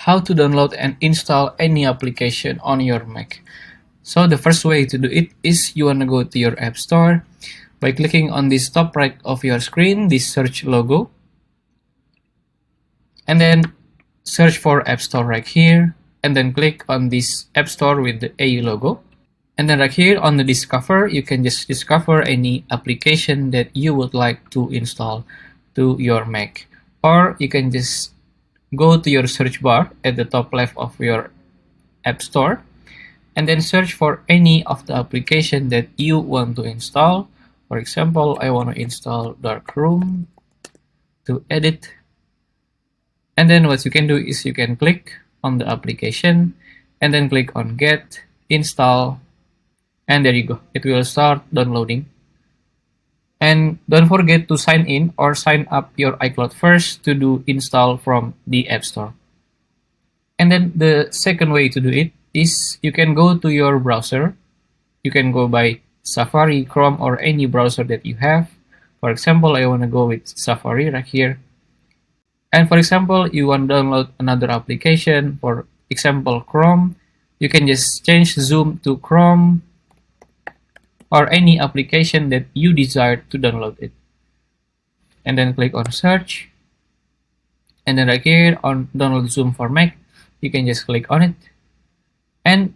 how to download and install any application on your Mac. So the first way to do it is you want to go to your App Store by clicking on this top right of your screen, this search logo, and then search for App Store right here, and then click on this App Store with the A logo. And then right here on the Discover, you can just discover any application that you would like to install to your Mac. Or you can just go to your search bar at the top left of your App Store and then search for any of the application that you want to install. For example, I want to install Darkroom to edit. And then what you can do is you can click on the application and then click on Get, Install, and there you go. It will start downloading. And don't forget to sign in or sign up your iCloud first to do install from the App Store. And then the second way to do it is you can go to your browser. You can go by Safari, Chrome, or any browser that you have. For example, I want to go with Safari right here. And for example, you want to download another application, for example, Chrome. You can just change Zoom to Chrome, or any application that you desire to download it. And then click on search. And then right here on download Zoom for Mac, you can just click on it. And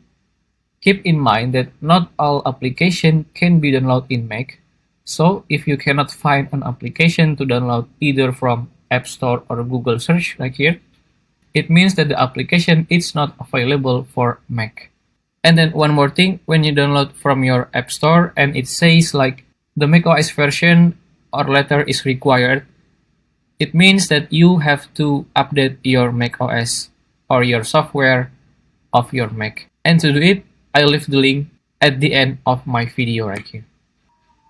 keep in mind that not all applications can be downloaded in Mac. So if you cannot find an application to download either from App Store or Google search like here, it means that the application is not available for Mac. And then one more thing, when you download from your App Store and it says like the macOS version or letter is required, it means that you have to update your macOS or your software of your Mac. And to do it, I'll leave the link at the end of my video right here.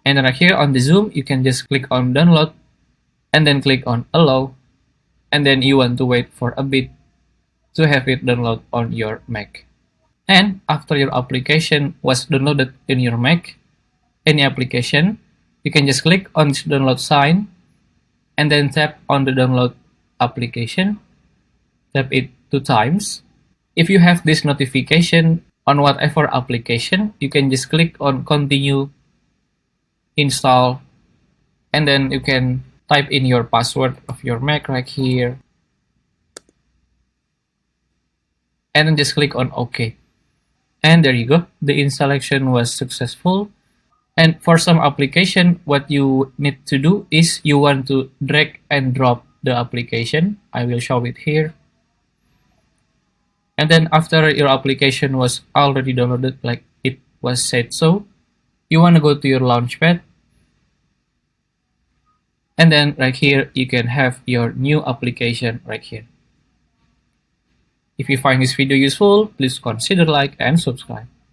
And then right here on the Zoom, you can just click on download and then click on allow. And then you want to wait for a bit to have it download on your Mac. And after your application was downloaded in your Mac, any application, you can just click on this download sign and then tap on the download application. Tap it 2 times. If you have this notification on whatever application, you can just click on continue, install, and then you can type in your password of your Mac right here. And then just click on OK. And there you go, the installation was successful. And for some application, what you need to do is you want to drag and drop the application. I will show it here. And then after your application was already downloaded like it was said so, you want to go to your Launchpad. And then right here, you can have your new application right here. If you find this video useful, please consider like and subscribe.